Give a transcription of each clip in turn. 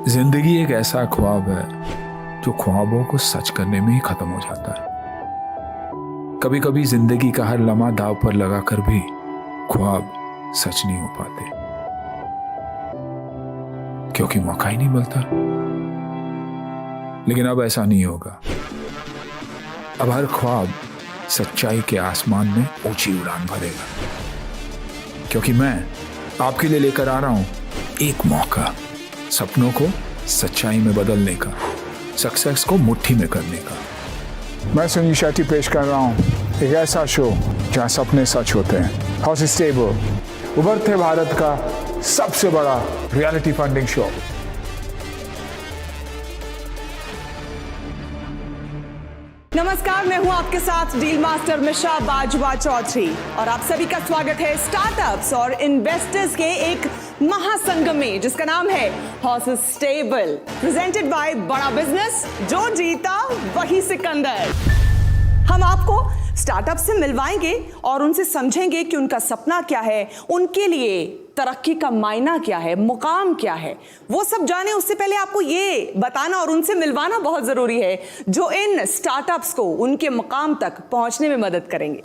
जिंदगी एक ऐसा ख्वाब है जो ख्वाबों को सच करने में ही खत्म हो जाता है। कभी कभी जिंदगी का हर लम्हा दाव पर लगाकर भी ख्वाब सच नहीं हो पाते, क्योंकि मौका ही नहीं मिलता। लेकिन अब ऐसा नहीं होगा। अब हर ख्वाब सच्चाई के आसमान में ऊंची उड़ान भरेगा, क्योंकि मैं आपके लिए लेकर आ रहा हूं एक मौका, सपनों को सच्चाई में बदलने का, सक्सेस को मुट्ठी में करने का। मैं सुनील शेट्टी पेश कर रहा हूं एक ऐसा शो जहां सपने सच होते हैं। हाउस स्टेबल, उभरते भारत का सबसे बड़ा रियलिटी फंडिंग शो। नमस्कार, मैं हूं आपके साथ डील मास्टर मिशा बाजवा चौधरी और आप सभी का स्वागत है स्टार्टअप्स और इन्वेस्टर्स के एक महासंगम में जिसका नाम है हाउस स्टेबल, प्रेजेंटेड बाय बड़ा बिजनेस। जो जीता वही सिकंदर। हम आपको स्टार्टअप से मिलवाएंगे और उनसे समझेंगे कि उनका सपना क्या है, उनके लिए तरक्की का मायना क्या है, मुकाम क्या है, वो सब जाने। उससे पहले आपको ये बताना और उनसे मिलवाना बहुत जरूरी है जो इन स्टार्टअप्स को उनके मुकाम तक पहुंचने में मदद करेंगे।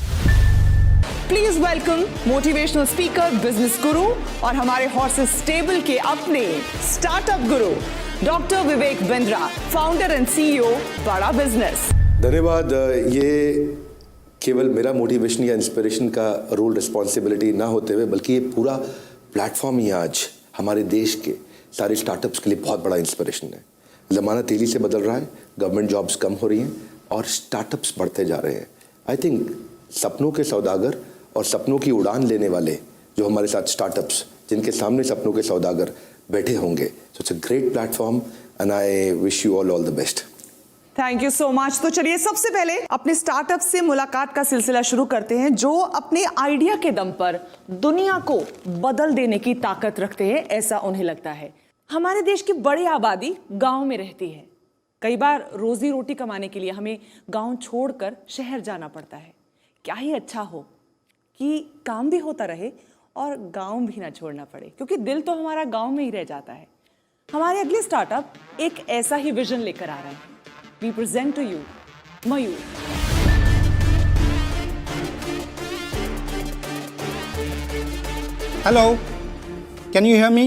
Please welcome motivational speaker, business गुरु और हमारे हॉर्सेस स्टेबल के अपने startup Guru doctor Vivek Bindra, founder and CEO बड़ा बिजनेस। धन्यवाद। ये केवल मेरा मोटिवेशन या इंस्पिरेशन का रोल रिस्पॉन्सिबिलिटी ना होते हुए, बल्कि ये पूरा प्लेटफॉर्म ही आज हमारे देश के सारे स्टार्टअप्स के लिए बहुत बड़ा इंस्पिरेशन है। ज़माना तेज़ी से बदल रहा है, गवर्नमेंट जॉब्स कम हो रही हैं और स्टार्टअप्स बढ़ते जा रहे हैं। आई थिंक सपनों के सौदागर और सपनों की उड़ान लेने वाले जो हमारे साथ स्टार्टअप्स, जिनके सामने सपनों के सौदागर बैठे होंगे, सो it's a great platform and I wish you all the best. Thank you so much. तो चलिए सबसे पहले अपने स्टार्टअप से मुलाकात का सिलसिला शुरू करते हैं, जो अपने आइडिया के दम पर दुनिया को बदल देने की ताकत रखते हैं, ऐसा उन्हें लगता है। हमारे देश की बड़ी आबादी गांव में रहती है। कई बार रोजी रोटी कमाने के लिए हमें गांव छोड़कर शहर जाना पड़ता है। क्या ही अच्छा हो कि काम भी होता रहे और गांव भी ना छोड़ना पड़े, क्योंकि दिल तो हमारा गांव में ही रह जाता है। हमारे अगले स्टार्टअप एक ऐसा ही विजन लेकर आ रहे हैं। We present to you Mayur. Hello, can you hear me?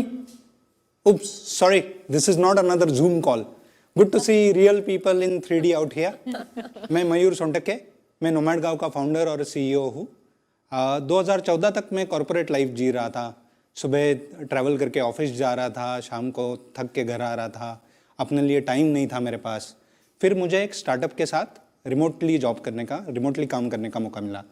Oops, sorry, this is not another Zoom call. Good to see real people in 3D out here. मैं मयूर सोनटके, मैं नोमैड गांव का फाउंडर और सीईओ हूँ। 2014 तक मैं कॉर्पोरेट लाइफ जी रहा था। सुबह ट्रैवल करके ऑफिस जा रहा था, शाम को थक के घर आ रहा था। अपने लिए टाइम नहीं था मेरे पास। फिर मुझे एक स्टार्टअप के साथ रिमोटली काम करने का मौका मिला।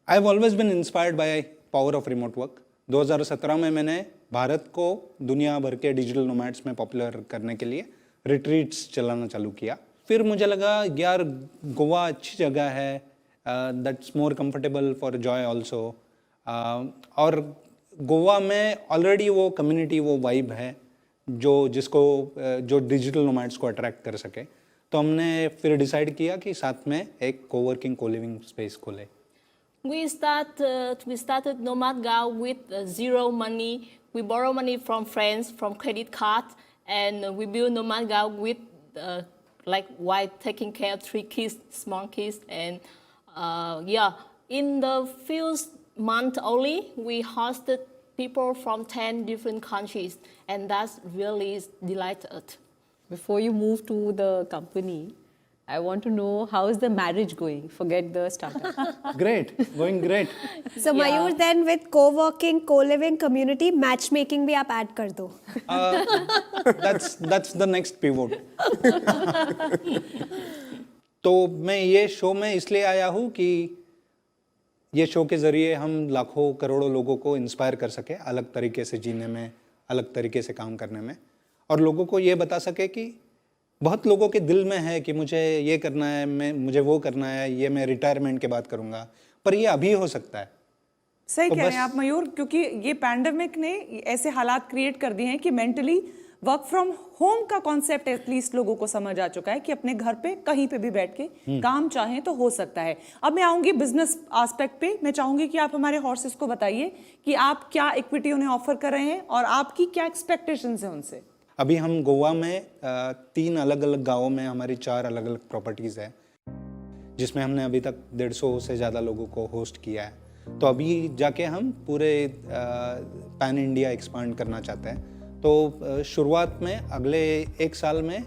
I have always been inspired by power of remote work. 2017 में मैंने भारत को दुनिया भर के डिजिटल नोमैड्स में पॉपुलर करने के लिए रिट्रीट्स चलाना चालू किया। फिर मुझे लगा यार गोवा अच्छी जगह है, that's more comfortable for Joy also. और गोवा में ऑलरेडी वो कम्युनिटी, वो वाइब है जो डिजिटल नोमैड्स को अट्रैक्ट कर सके। तो हमने फिर डिसाइड किया कि साथ में एक कोवर्किंग कोलिविंग स्पेस खोले। We started Nomad Gao with zero money. We borrow money from friends, from credit cards, and we build Nomad Gao with while taking care of 3 kids, small kids, and in the few months only we hosted people from 10 different countries, and that's really delighted. Before you move to the company, I want to know how is the marriage going? Forget the startup. Great, going great. So Mayur, then with co-working, co-living community, matchmaking भी आप add कर दो. That's the next pivot. तो मैं ये show में इसलिए आया हूँ कि ये शो के ज़रिए हम लाखों करोड़ों लोगों को इंस्पायर कर सके, अलग तरीके से जीने में, अलग तरीके से काम करने में, और लोगों को ये बता सके कि बहुत लोगों के दिल में है कि मुझे ये करना है, मुझे वो करना है, ये मैं रिटायरमेंट के बाद करूँगा, पर ये अभी हो सकता है। सही कह रहे हैं आप मयूर, क्योंकि ये पैंडेमिक ने ऐसे हालात क्रिएट कर दिए हैं कि मेंटली वर्क फ्रॉम होम का कॉन्सेप्ट एटलीस्ट लोगों को समझ आ चुका है कि अपने घर पे कहीं पे भी बैठ के काम चाहें तो हो सकता है। अब मैं आऊंगी बिजनेस एस्पेक्ट पे। मैं चाहूंगी कि आप हमारे हॉर्सेस को बताइए कि आप क्या इक्विटी उन्हें ऑफर कर रहे हैं और आपकी क्या एक्सपेक्टेशंस हैं उनसे। अभी हम गोवा में 3 अलग अलग गांवों में हमारी 4 अलग अलग प्रॉपर्टीज़ है, जिसमें हमने अभी तक 150 से ज़्यादा लोगों को होस्ट किया है। तो अभी जाके हम पूरे पैन इंडिया एक्सपांड करना चाहते हैं। तो शुरुआत में अगले 1 साल में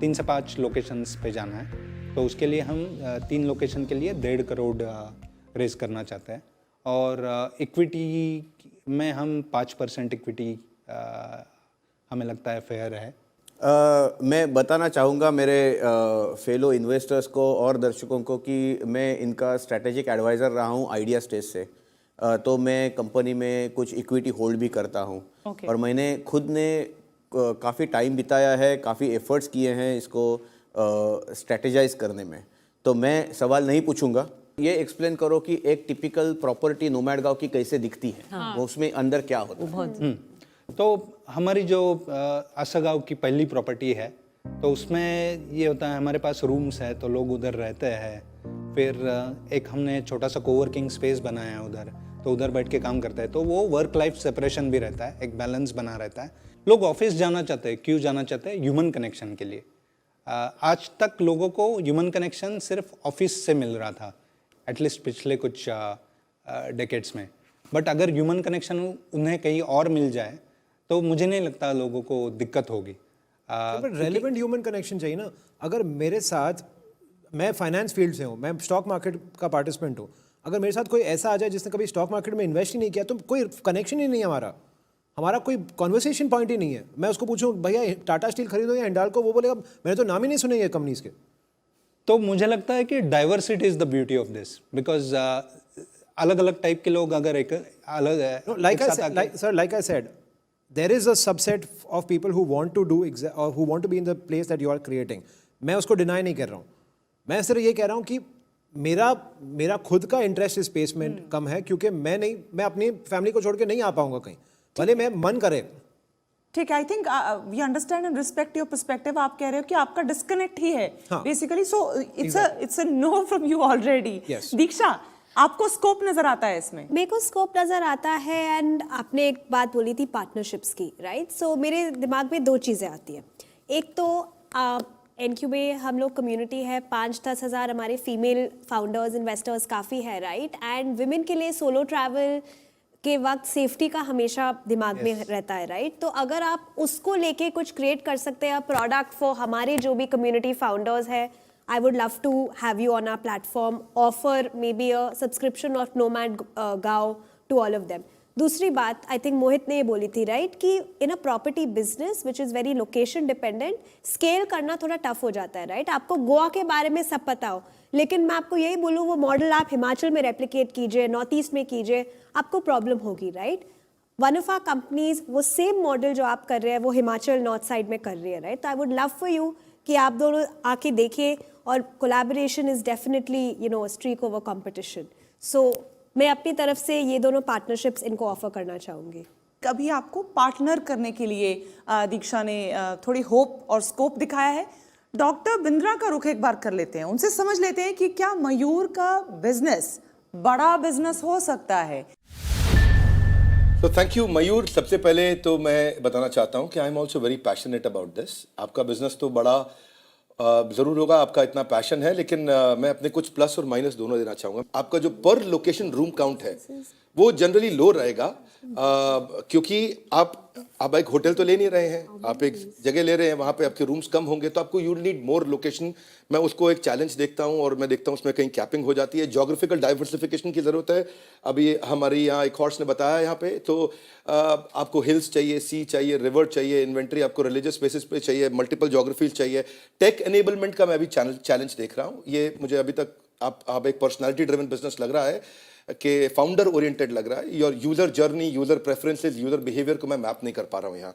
3 से 5 लोकेशंस पे जाना है। तो उसके लिए हम 3 लोकेशन के लिए 1.5 करोड़ रेज करना चाहते हैं, और इक्विटी में हम 5% इक्विटी हमें लगता है फेयर है। मैं बताना चाहूँगा मेरे फेलो इन्वेस्टर्स को और दर्शकों को कि मैं इनका स्ट्रैटेजिक एडवाइज़र रहा हूँ आइडिया स्टेज से। तो मैं कंपनी में कुछ इक्विटी होल्ड भी करता हूँ। और मैंने खुद ने काफ़ी टाइम बिताया है, काफ़ी एफर्ट्स किए हैं इसको स्ट्रैटेजाइज करने में। तो मैं सवाल नहीं पूछूंगा, ये एक्सप्लेन करो कि एक टिपिकल प्रॉपर्टी नोमैड गांव की कैसे दिखती है, वो उसमें अंदर क्या होता है। तो हमारी जो आसागांव की पहली प्रॉपर्टी है, तो उसमें ये होता है हमारे पास रूम्स है तो लोग उधर रहते हैं। फिर एक हमने छोटा सा कोवर्किंग स्पेस बनाया है उधर, तो उधर बैठ के काम करते हैं। तो वो वर्क लाइफ सेपरेशन भी रहता है, एक बैलेंस बना रहता है। लोग ऑफिस जाना चाहते हैं, क्यों जाना चाहते हैं? ह्यूमन कनेक्शन के लिए। आज तक लोगों को ह्यूमन कनेक्शन सिर्फ ऑफिस से मिल रहा था, एटलीस्ट पिछले कुछ डेकेड्स में। बट अगर ह्यूमन कनेक्शन उन्हें कहीं और मिल जाए तो मुझे नहीं लगता लोगों को दिक्कत होगी। बट रेलिवेंट ह्यूमन कनेक्शन चाहिए ना। अगर मेरे साथ, मैं फाइनेंस फील्ड से हूँ, मैं स्टॉक मार्केट का पार्टिसिपेंट हूँ, अगर मेरे साथ कोई ऐसा आ जाए जिसने कभी स्टॉक मार्केट में इन्वेस्ट ही नहीं किया, तो कोई कनेक्शन ही नहीं है हमारा कोई कॉन्वर्सेशन पॉइंट ही नहीं है। मैं उसको पूछूं भैया टाटा स्टील खरीदो या हिंडाल्को, वो बोलेगा मैंने तो नाम ही नहीं सुने ये कंपनीज के। तो मुझे लगता है कि diversity is the beauty of this, because अलग अलग टाइप के लोग अगर एक अलग है, like I said, there is a subset of people who want to do or who want to be in the place that you are creating. मैं उसको डिनाई नहीं कर रहा हूँ, मैं सिर्फ ये कह रहा हूँ कि मेरा खुद का इंटरेस्ट इस स्पेस में कम है, क्योंकि मैं अपनी फैमिली को छोड़ के नहीं आ पाऊंगा कहीं, भले मैं मन करे। ठीक है, I think we understand and respect your perspective. आप कह रहे हो कि आपका डिस्कनेक्ट ही है basically, so it's a no from you already. Diksha, आपको स्कोप नजर आता है इसमें? मेरे को स्कोप नज़र आता है, एंड आपने एक बात बोली थी पार्टनरशिप्स की, राइट? सो मेरे दिमाग में 2 चीज़ें आती हैं। एक तो एनक्यू में हम लोग कम्युनिटी है, 5-10 हज़ार हमारे फीमेल फाउंडर्स इन्वेस्टर्स काफ़ी है, राइट? एंड विमेन के लिए सोलो ट्रैवल के वक्त सेफ्टी का हमेशा दिमाग में रहता है, राइट? तो अगर आप उसको लेके कुछ क्रिएट कर सकते हैं प्रोडक्ट फॉर हमारे जो भी कम्युनिटी फाउंडर्स है, I would love to have you on our platform, offer maybe a subscription of Nomad Gaon to all of them. दूसरी बात आई थिंक मोहित ने ये बोली थी, राइट, कि इन a property business which is very location dependent, scale करना थोड़ा tough हो जाता है, राइट? आपको गोवा के बारे में सब पता हो, लेकिन मैं आपको यही बोलूँ वो मॉडल आप हिमाचल में रेप्लिकेट कीजिए, नॉर्थ ईस्ट में कीजिए, आपको प्रॉब्लम होगी, right? One of our companies वो सेम मॉडल जो आप कर रहे हैं वो हिमाचल नॉर्थ साइड में कर रही है, राइट? तो I would love for you कि आप दोनों आके देखिए, और collaboration is definitely streak over competition. So मैं अपनी तरफ से ये दोनों पार्टनरशिप्स इनको ऑफर करना चाहूँगी। कभी आपको पार्टनर करने के लिए दीक्षा ने थोड़ी होप और स्कोप दिखाया है। डॉक्टर बिंद्रा का रुख एक बार कर लेते हैं, उनसे समझ लेते हैं कि क्या मयूर का बिजनेस बड़ा बिजनेस हो सकता है। तो थैंक यू मयूर। सबसे पहले तो मैं बताना चाहता हूँ कि I am also very passionate about this. आपका बिजनेस तो बड़ा ज़रूर होगा, आपका इतना पैशन है, लेकिन मैं अपने कुछ प्लस और माइनस दोनों देना चाहूँगा। आपका जो पर लोकेशन रूम काउंट है वो जनरली लो रहेगा, क्योंकि आप एक होटल तो ले नहीं रहे हैं, आप एक जगह ले रहे हैं, वहाँ पे आपके रूम्स कम होंगे, तो आपको यू नीड मोर लोकेशन। मैं उसको एक चैलेंज देखता हूँ, और मैं देखता हूँ उसमें कहीं कैपिंग हो जाती है। जोग्राफिकल डाइवर्सिफिकेशन की ज़रूरत है। अभी हमारी यहाँ एक हॉर्स ने बताया यहाँ पे, तो आपको हिल्स चाहिए, सी चाहिए, रिवर चाहिए, इन्वेंट्री आपको रिलीजियस बेसिस पे चाहिए, मल्टीपल जोग्राफीज चाहिए। टेक एनेबलमेंट का मैं अभी चैलेंज देख रहा हूँ। ये मुझे अभी तक आप एक पर्सनैलिटी ड्रिवन बिजनेस लग रहा है कि फाउंडर ओरिएंटेड लग रहा है। Your user journey, user preferences, user behaviour को मैं मैप नहीं कर पा रहा हूँ यहाँ।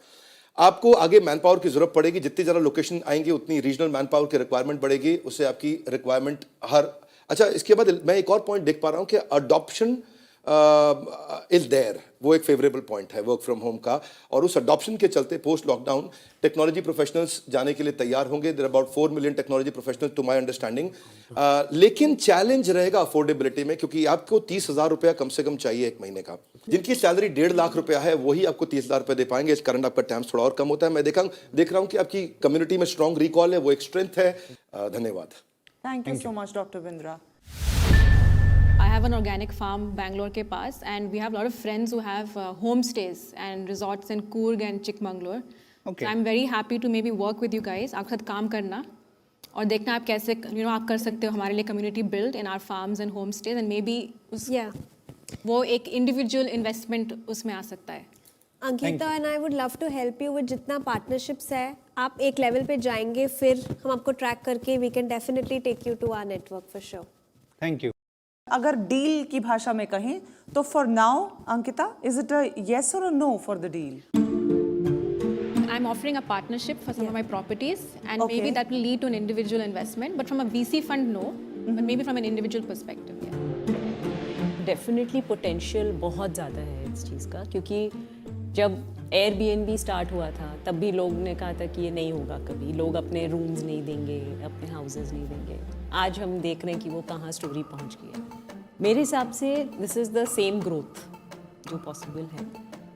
आपको आगे मैन पावर की जरूरत पड़ेगी, जितनी ज़्यादा लोकेशन आएंगी उतनी रीजनल मैन पावर की रिक्वायरमेंट बढ़ेगी, उससे आपकी रिक्वायरमेंट अच्छा, इसके बाद मैं एक और पॉइंट देख पा रहा हूँ कि अडॉप्शन इज देयर, वो एक फेवरेबल पॉइंट है वर्क फ्रॉम होम का, और उस अडॉप्शन के चलते पोस्ट लॉकडाउन टेक्नोलॉजी प्रोफेशनल्स जाने के लिए तैयार होंगे. There about 4 million technology professionals to my understanding. लेकिन चैलेंज रहेगा अफोर्डेबिलिटी में, क्योंकि आपको 30,000 रुपया कम से कम चाहिए एक महीने का. जिनकी सैलरी 1.5 लाख रुपया है वही आपको 30,000 रुपये दे पाएंगे. इस करंट आपका टैम्स थोड़ा और कम होता है. मैं देख रहा हूँ कि आपकी कम्युनिटी में स्ट्रॉन्ग रिकॉल है, वो एक स्ट्रेंथ है. धन्यवाद. Thank you so much doctor Bindra. I have an organic farm Bangalore के पास, and we have a lot of friends who have homestays and resorts in Coorg and Chikmagalur. Okay. So I'm very happy to maybe work with you guys. आपके साथ काम करना और देखना आप कैसे आप कर सकते हो हमारे लिए community build in our farms and homestays, and maybe वो एक individual investment उसमें आ सकता है. Ankita and I would love to help you with जितना पार्टनरशिप्स है. आप एक लेवल पे जाएंगे, फिर हम आपको ट्रैक करके we can definitely take you to our network for sure. Thank you. अगर डील की भाषा में कहें तो for now Ankita, is it a yes or a no for the deal? I'm offering a partnership for some of my properties, and Okay. maybe that will lead to an individual investment, but from a VC fund, no, but maybe from an individual perspective, yeah. Definitely potential बहुत ज़्यादा है इस चीज़ का, क्योंकि जब Airbnb start हुआ था तब भी लोग ने कहा था कि ये नहीं होगा कभी, लोग अपने रूम्स नहीं देंगे, अपने हाउसेस नहीं देंगे. आज हम देख रहे हैं कि वो कहाँ स्टोरी पहुँच गई है. मेरे हिसाब से this is the same growth जो पॉसिबल है,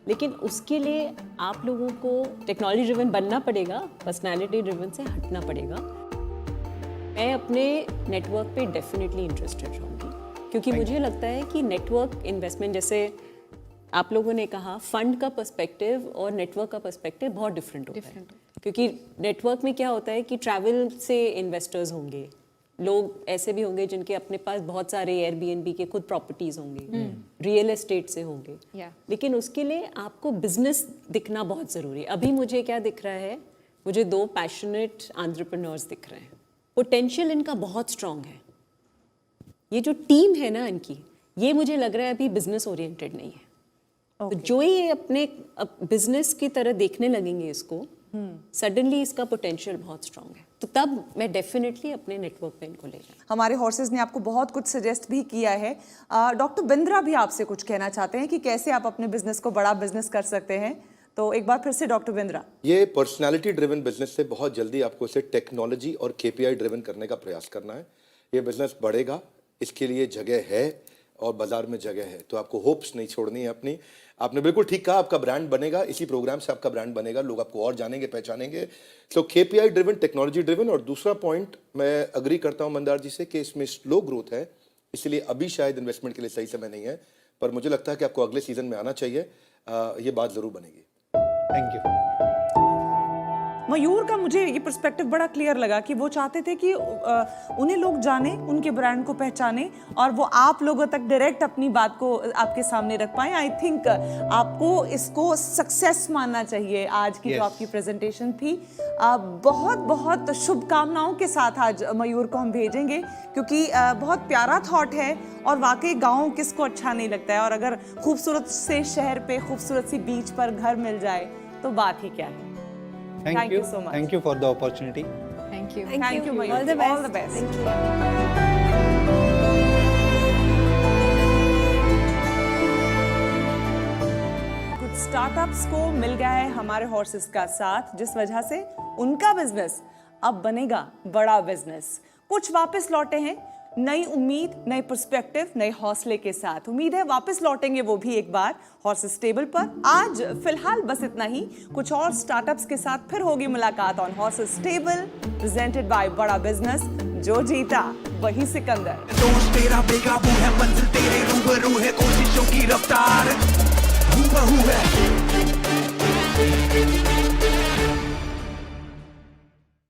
लेकिन उसके लिए आप लोगों को टेक्नोलॉजी ड्रिवन बनना पड़ेगा, पर्सनैलिटी ड्रिवन से हटना पड़ेगा. मैं अपने नेटवर्क पे डेफिनेटली इंटरेस्टेड रहूँगी, क्योंकि मुझे लगता है कि नेटवर्क इन्वेस्टमेंट, जैसे आप लोगों ने कहा, फंड का पर्सपेक्टिव और नेटवर्क का पर्सपेक्टिव बहुत डिफरेंट होता है. क्योंकि नेटवर्क में क्या होता है कि ट्रैवल से इन्वेस्टर्स होंगे, लोग ऐसे भी होंगे जिनके अपने पास बहुत सारे एयरबीएनबी के खुद प्रॉपर्टीज होंगे, रियल एस्टेट से होंगे. लेकिन उसके लिए आपको बिजनेस दिखना बहुत ज़रूरी है. अभी मुझे क्या दिख रहा है, मुझे 2 पैशनेट एंटरप्रेन्योर्स दिख रहे हैं. पोटेंशियल इनका बहुत स्ट्रांग है. ये जो टीम है ना इनकी, ये मुझे लग रहा है अभी बिजनेस ओरिएंटेड नहीं है. तो जो ये अपने बिजनेस की तरह देखने लगेंगे इसको, सडनली इसका पोटेंशियल बहुत स्ट्रांग है. तो तब मैं डेफिनेटली अपने नेटवर्क पे इनको ले जाऊँ. हमारे हॉर्सेस ने आपको बहुत कुछ सजेस्ट भी किया है. डॉक्टर बिंद्रा भी आपसे कुछ कहना चाहते हैं कि कैसे आप अपने बिजनेस को बड़ा बिजनेस कर सकते हैं. तो एक बार फिर से डॉक्टर बिंद्रा. ये पर्सनालिटी ड्रिवन बिजनेस से बहुत जल्दी आपको इसे टेक्नोलॉजी और केपीआई ड्रिवन करने का प्रयास करना है. ये बिजनेस बढ़ेगा, इसके लिए जगह है और बाजार में जगह है, तो आपको होप्स नहीं छोड़नी है अपनी. आपने बिल्कुल ठीक कहा, आपका ब्रांड बनेगा, इसी प्रोग्राम से आपका ब्रांड बनेगा, लोग आपको और जानेंगे, पहचानेंगे. सो केपीआई ड्रिवन, टेक्नोलॉजी ड्रिवन. और दूसरा पॉइंट मैं अग्री करता हूं मंदार जी से कि इसमें स्लो ग्रोथ है, इसलिए अभी शायद इन्वेस्टमेंट के लिए सही समय नहीं है, पर मुझे लगता है कि आपको अगले सीजन में आना चाहिए. ये बात जरूर बनेगी. Thank you. मयूर का मुझे ये पर्सपेक्टिव बड़ा क्लियर लगा कि वो चाहते थे कि उन्हें लोग जाने, उनके ब्रांड को पहचाने और वो आप लोगों तक डायरेक्ट अपनी बात को आपके सामने रख पाए. आई थिंक आपको इसको सक्सेस मानना चाहिए. आज की जो आपकी प्रेजेंटेशन थी, बहुत बहुत शुभकामनाओं के साथ आज मयूर को हम भेजेंगे, क्योंकि बहुत प्यारा थॉट है और वाकई गाँव किसको अच्छा नहीं लगता है. और अगर खूबसूरत से शहर पे खूबसूरत सी बीच पर घर मिल जाए तो बात ही क्या है. Thank you so much. Thank you for the opportunity. Thank you. Thank you, Mayur. All the best. All the best. Thank you. कुछ स्टार्टअप्स को मिल गया है हमारे हॉर्सेस का साथ, जिस वजह से उनका बिजनेस अब बनेगा बड़ा बिजनेस. कुछ वापस लौटे हैं नई उम्मीद, नए पर्सपेक्टिव, नए हौसले के साथ. उम्मीद है वापस लौटेंगे वो भी एक बार हॉर्सेस टेबल पर. आज फिलहाल बस इतना ही. कुछ और स्टार्टअप्स के साथ फिर होगी मुलाकात on horses table, presented by बड़ा बिजनेस. जो जीता वही सिकंदर. दोस्त तेरा बेकाबू है, मंजिल तेरे रूबरू है, कोशिशों की रफ्तार हूबहू है.